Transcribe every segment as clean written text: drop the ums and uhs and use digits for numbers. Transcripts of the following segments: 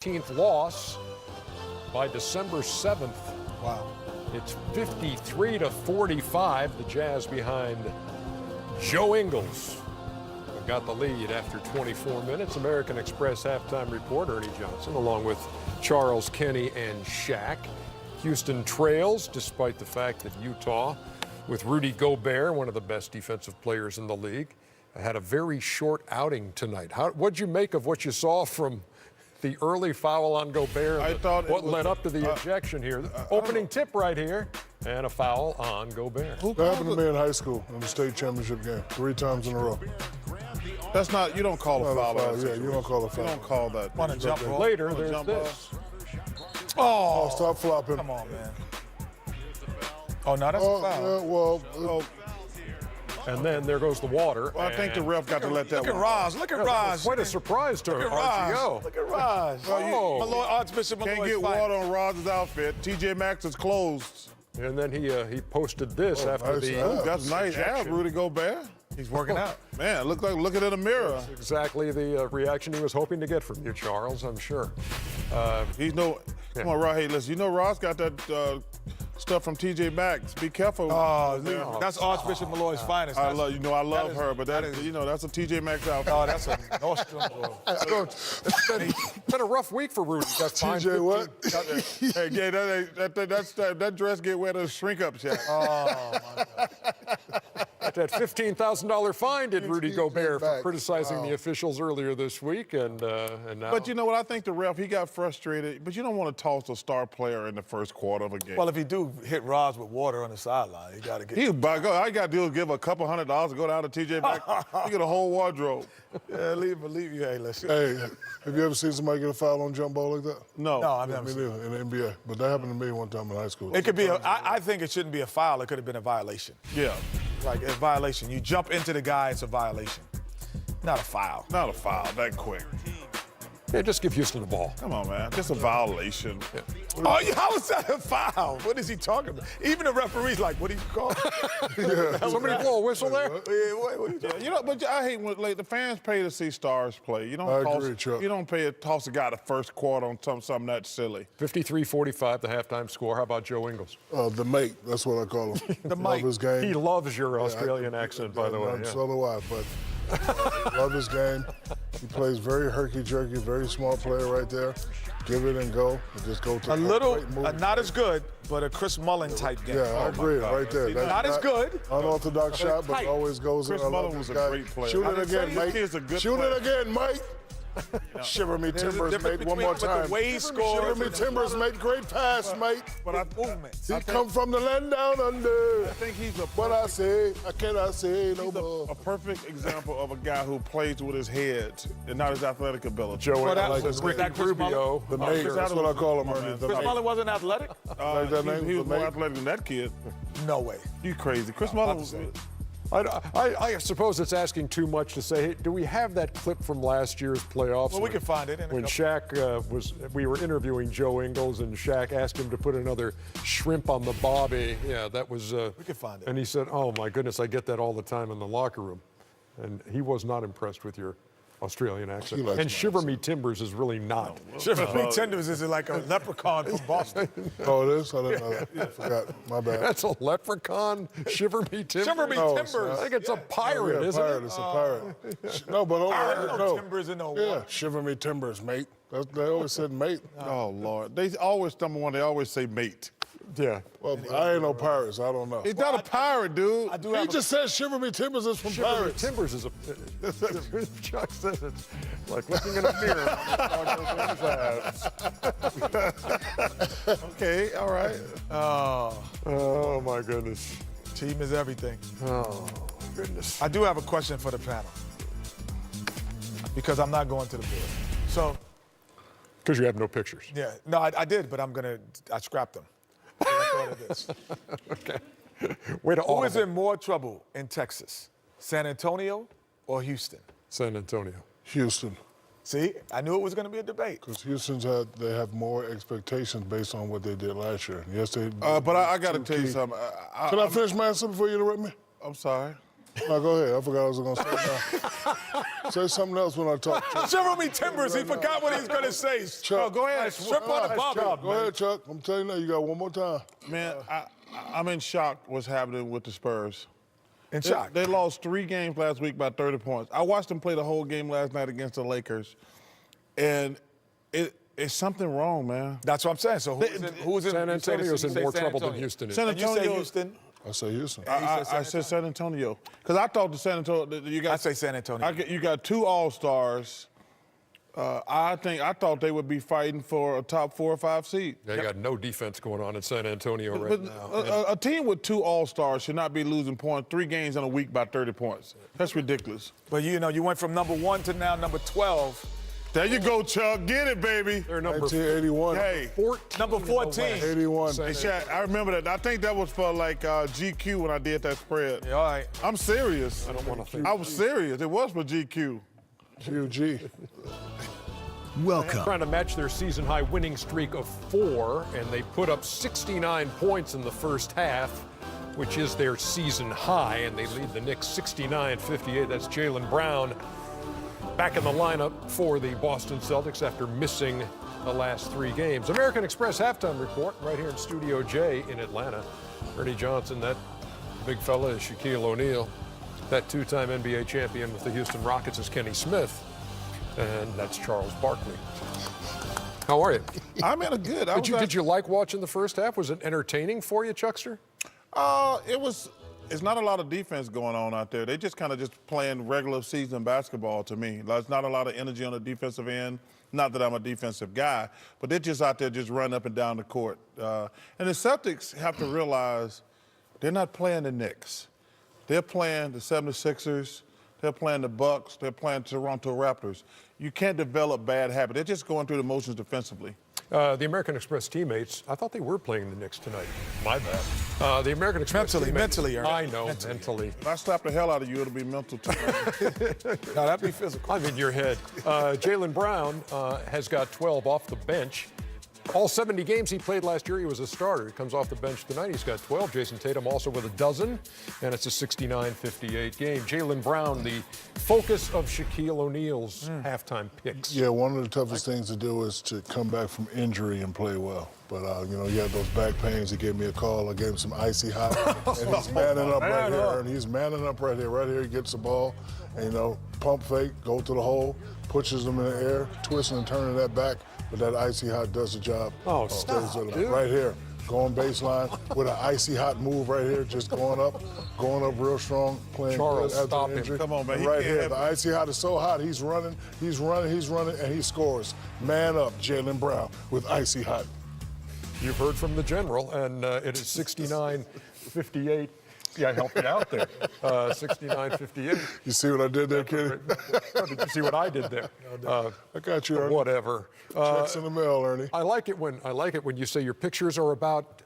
15th loss by December 7th. Wow. It's 53-45. The Jazz behind Joe Ingles got the lead after 24 minutes. American Express halftime report Ernie Johnson along with Charles, Kenny, and Shaq. Houston trails despite the fact that Utah, with Rudy Gobert, one of the best defensive players in the league, had a very short outing tonight. What'd you make of what you saw from the early foul on Gobert? I thought what led up to the ejection here. Opening tip right here, and a foul on Gobert. That happened to me in high school in the state championship game 3 times in a row. That's not, you don't call a foul. Yeah, you don't call a foul. You don't call that. Want to jump ball? Later, there's this. Oh, stop flopping. Come on, man. Oh, no, that's a foul. Yeah, well, And then there goes the water. Well, I think the ref got to let that Look at one. Raj. Look at Raj. Quite a surprise to Look at Raj. RGO. Look at Raj. Oh. Malloy, Archbishop Malloy's Can't get finest. water on Raj's outfit. TJ Maxx is closed. And then he posted this after nice the. ab. That's nice. ejection. Rudy Gobert. He's working out. Man, look like looking in the mirror. Exactly the reaction he was hoping to get from you, Charles, I'm sure. He's no. Come on, Raj. Hey, listen. You know Raj got that stuff from TJ Maxx. Be careful. Oh, that's Archbishop Malloy's finest. I love is- her, but that is- that's a TJ Maxx outfit. Oh, that's a Nordstrom. It's been a rough week for Rudy. Got fined TJ what? Hey, yeah, that dress get wet and shrink up, Shaq. Oh, my God. Got that $15,000 fine did Rudy Gobert for back. criticizing the officials earlier this week, and now. But you know what? I think the ref, he got frustrated. But you don't want to toss a star player in the first quarter of a game. Well, if he do hit Raj with water on the sideline, he got to get. All I got to do is give a couple $100 to go down to TJ Maxx. You get a whole wardrobe. Yeah, believe you. Hey, listen. hey, have you ever seen somebody get a foul on jump ball like that? No. No, I've never Me seen neither, in the NBA. But that happened to me one time in high school. it. Could be. I think it shouldn't be a foul. It could have been a violation. Yeah. Like a violation. You jump into the guy, it's a violation. Not a foul. Not a foul that quick. Yeah, just give Houston the ball. Come on, man. Just a violation. Yeah. Oh, how is that a foul? What is he talking about? Even the referee's like, what do you call it? Somebody blow a whistle there? What are you talking You know, but I hate when the fans pay to see stars play. You don't I toss, agree, Chuck. You don't pay to toss a guy the first quarter on something that silly. 53-45, the halftime score. How about Joe Ingles? The mate, that's what I call him. The Love mate. his game. He loves your Australian accent, by the way. Yeah. So do I, but love his game. He plays very herky-jerky, very smart player right there. Give it and go, and just go to A little, great move. not as good, but a Chris Mullen type game. Yeah, I agree, God, right there. That's Not as good. Unorthodox shot, but tight. it always goes Chris in. I love Mullen this was a guy. great player. Shoot I it didn't say again, this mate. kid's a good Shoot player. it again, mate. Shiver me timbers, difference mate. One between more the time. way he scores Shiver me and the timbers, mate. Great pass, mate. But I Movement. He come from the land down under. I think he's a What I say, I cannot say no He's more. a perfect example of a guy who plays with his head and not his athletic ability. Joe Well, that Ingles was and Ricky that Chris Rubio. The mate, that's what I call him, Ernie. The Chris mate. Mullen wasn't athletic? Like that name, He was the more mate? athletic than that kid. No way. You crazy. Chris Mullen was. I suppose it's asking too much to say. Hey, do we have that clip from last year's playoffs? Well, we can find it in a When couple. Shaq we were interviewing Joe Ingles, and Shaq asked him to put another shrimp on the bobby. Yeah, that was. We can find it. And he said, "Oh my goodness, I get that all the time in the locker room," and he was not impressed with your Australian accent. He likes And my Shiver Me Timbers is really not. Shiver Me Timbers is like a leprechaun from Boston. Oh, it is? I didn't know that. I forgot. My bad. That's a leprechaun. Shiver Me Timbers. Shiver Me No, Timbers. I think it's a pirate, Yeah, isn't pirate. it? It's a pirate. No, but No timbers in no Yeah, water. shiver me timbers, mate. They always said mate. Oh Lord, they always number one. They always say mate. Yeah. Well, I ain't no pirates. I don't know. He's not a pirate, dude. I do He have just said shiver me timbers is from Shiver Me pirates. Timbers is a. Chuck says it's like looking in a mirror. Okay, all right. Oh my goodness. Team is everything. Oh goodness. I do have a question for the panel because I'm not going to the board. So, Because you have no pictures. yeah, no, I did, but I scrapped them. I thought of this. Okay. Way to Who is audible. in more trouble in Texas, San Antonio or Houston? San Antonio. Houston. See, I knew it was going to be a debate. Because they have more expectations based on what they did last year. Yes, they. But I got to tell you something. Can I finish my answer before you interrupt me? I'm sorry. No, go ahead. I forgot what I was going to say now. Say something else when I talk. Chuck. Jeremy Timbers, he forgot what he was going to say. Chuck, Go ahead. Strip on the bubble. Go ahead, Chuck. I'm telling you now, you got one more time. Man, I'm in shock what's happening with the Spurs. In shock. They lost 3 games last week by 30 points. I watched them play the whole game last night against the Lakers, and it's something wrong, man. That's what I'm saying. So who's in San Antonio's in more trouble than Houston. Houston is. San And you say Antonio. Houston. I say Houston. I said San Antonio because I thought the San Antonio. You got. I say San Antonio. You got 2 All-Stars. I thought they would be fighting for a top 4 or 5 seed. They got no defense going on in San Antonio right now. A team with 2 All-Stars should not be losing points 3 games in a week by 30 points. That's ridiculous. But you know, you went from number 1 to now number 12. There you go, Chuck. Get it, baby. They're number 1981. Hey, 14. Number 14. 81. Hey, Shaq, I remember that. I think that was for like GQ when I did that spread. Yeah, all right. I'm serious. I don't want to think. I was serious. It was for GQ. QG. Welcome. Trying to match their season high winning streak of 4, and they put up 69 points in the first half, which is their season high, and they lead the Knicks 69-58. That's Jaylen Brown back in the lineup for the Boston Celtics after missing the last 3 games. American Express halftime report right here in Studio J in Atlanta. Ernie Johnson, that big fella is Shaquille O'Neal. That 2-time NBA champion with the Houston Rockets is Kenny Smith. And that's Charles Barkley. How are you? I'm in a good. Did you like watching the first half? Was it entertaining for you, Chuckster? It's not a lot of defense going on out there. They just kind of just playing regular season basketball to me. There's not a lot of energy on the defensive end. Not that I'm a defensive guy, but they're just out there just running up and down the court. And the Celtics have to realize they're not playing the Knicks. They're playing the 76ers. They're playing the Bucks. They're playing Toronto Raptors. You can't develop bad habits. They're just going through the motions defensively. The American Express teammates, I thought they were playing the Knicks tonight. My bad. The American Express Mentally, Ernie. I know, mentally. If I slap the hell out of you, it'll be mental too. No, that'd be physical. I'm in your head. Jaylen Brown has got 12 off the bench. All 70 games he played last year, he was a starter. He comes off the bench tonight. He's got 12. Jason Tatum also with a dozen, and it's a 69-58 game. Jaylen Brown, the focus of Shaquille O'Neal's halftime picks. Yeah, one of the toughest things to do is to come back from injury and play well. But, you know, he had those back pains. He gave me a call. I gave him some icy hot. And he's manning up right here. And he's manning up right here. Right here, he gets the ball. And, you know, pump fake, go to the hole, pushes him in the air, twisting and turning that back. But that icy hot does the job. Oh, stop, dude. Right here, going baseline with an icy hot move right here, just going up real strong, playing Charles, good stop after injury. him. Come on, man. Right here, the icy hot is so hot, he's running, and he scores. Man up, Jaylen Brown with icy hot. You've heard from the general, and it is 69-58. Yeah, I helped you out there. 69-58. You see what I did there, Kenny? Oh, did you see what I did there? I got you, Ernie. Whatever. Checks in the mail, Ernie. I like it when you say your pictures are about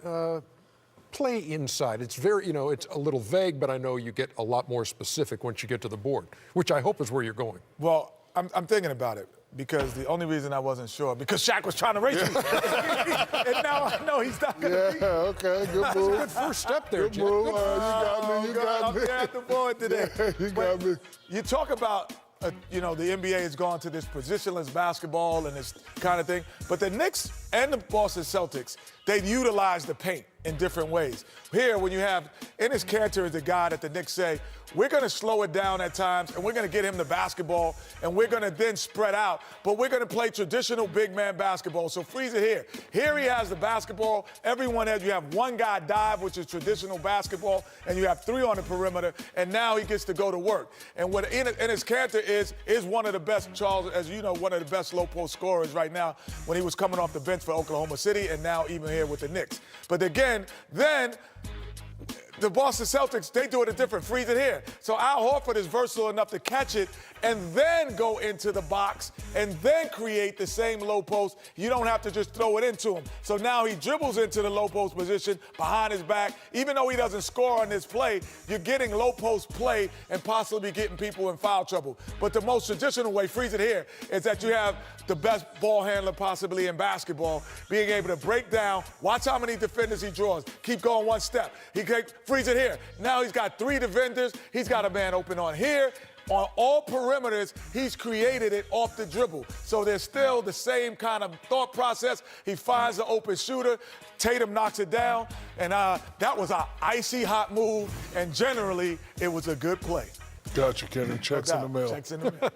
play inside. It's very, you know, it's a little vague, but I know you get a lot more specific once you get to the board, which I hope is where you're going. Well, I'm thinking about it because the only reason I wasn't sure, because Shaq was trying to race me. And now I know he's not going to Yeah, okay, good move. Good first step there, Good Jim. move. You got me. I'm at the board today. Yeah, you got me. You talk about, you know, the NBA has gone to this positionless basketball and this kind of thing, but the Knicks and the Boston Celtics, they utilize the paint in different ways. Here, when you have, Enes Kanter is the guy that the Knicks say, we're going to slow it down at times, and we're going to get him the basketball, and we're going to then spread out, but we're going to play traditional big man basketball. So freeze it here. Here he has the basketball. Everyone has, you have one guy dive, which is traditional basketball, and you have 3 on the perimeter, and now he gets to go to work. And what Enes Kanter is one of the best, Charles, as you know, one of the best low post scorers right now when he was coming off the bench for Oklahoma City, and now even here with the Knicks. But again, then the Boston Celtics, they do it a different. Freeze it here. So Al Horford is versatile enough to catch it and then go into the box and then create the same low post. You don't have to just throw it into him. So now he dribbles into the low post position behind his back. Even though he doesn't score on this play, you're getting low post play and possibly getting people in foul trouble. But the most traditional way, freeze it here, is that you have the best ball handler possibly in basketball, being able to break down. Watch how many defenders he draws. Keep going one step. He can freeze it here. Now he's got 3 defenders. He's got a man open on here. On all perimeters, he's created it off the dribble. So there's still the same kind of thought process. He finds the open shooter. Tatum knocks it down. And that was an icy hot move. And generally, it was a good play. Gotcha, Kenny. Checks in the mail. Checks in the mail.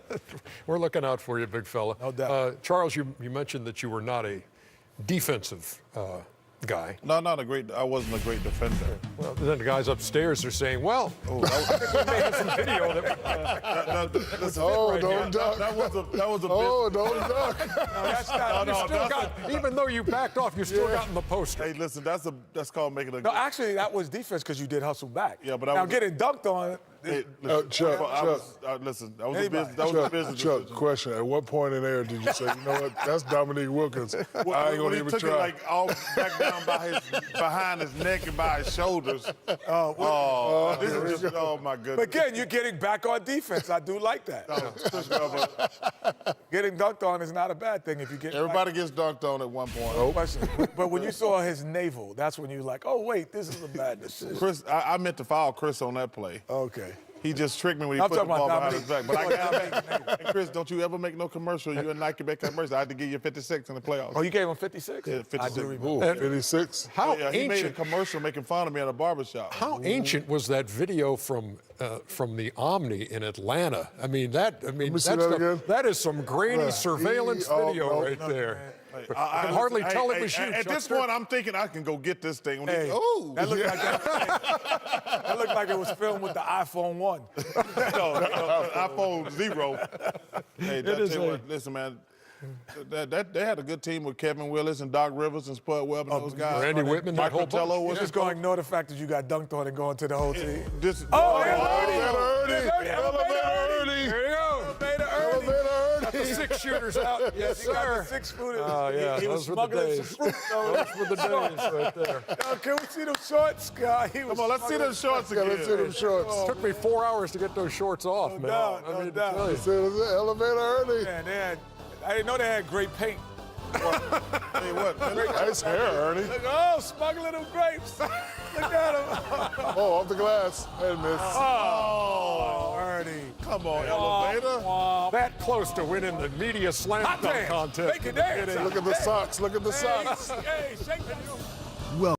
We're looking out for you, big fella. No doubt. Charles, you mentioned that you were not a defensive guy. No, I wasn't a great defender. Well, then the guys upstairs are saying, well, I think we may have some video that Don't duck. That was a Oh, don't duck. even though you backed off, you still got in the poster. Hey, listen, that's called making a. No, actually, that was defense because you did hustle back. Yeah, but now getting dunked on. Hey, Chuck, listen, that was a business. Chuck, question. At what point in there did you say, you know what, that's Dominique Wilkins. I ain't going to even took try. it like all back down behind his neck and by his shoulders. Oh my goodness. But again, you're getting back on defense. I do like that. Getting dunked on is not a bad thing if you get. Everybody gets dunked on at one point. Question. But when you saw his navel, that's when you're like, oh wait, this is a bad decision. Chris, I meant to foul Chris on that play. Okay. He just tricked me when he I'm put the talking ball about behind his back. But I got Chris, don't you ever make no commercial. You and Nike make commercial. I had to give you 56 in the playoffs. Oh, you gave him 56? Yeah, 56. I do remember. 56? How Yeah, he made a ancient? commercial making fun of me at a barbershop. How ancient was that video from the Omni in Atlanta? I mean, see that again. that is some grainy surveillance video right there. I can hardly tell it was you. At this Chuckster. point, I'm thinking I can go get this thing. Hey, Oh, that looked like that looked like it was filmed with the iPhone 1. iPhone 0. Hey, is tell you what, listen, man. They had a good team with Kevin Willis and Doc Rivers and Spud Webb and those guys. Randy Whitman, that Mike whole Fratello bunch. was Just going to ignore the fact that you got dunked on and going to the whole team. Elevator Ernie. There you go. Elevator Got the 6 shooters out. Yes, sir. 6-footer. Oh, yeah, He was those were the smuggling days. some fruit. Those were the days right there. Can we see those shorts, Scott? Come on, let's see those shorts Yeah, again. let's see them shorts. It took me 4 hours to get those shorts off, man. doubt, I no mean, doubt. tell you. Let's see, Elevator Ernie. Man, I didn't know they had great paint. Hey, what? Nice hair, Ernie. Look, oh, smuggling them grapes. Look at him. Oh, off the glass. And miss. Oh, Ernie. Come on, elevator. That close to winning the media slam Hot dunk dance. contest. Make it dance. Look at the socks. Look at the socks. Hey, shake that.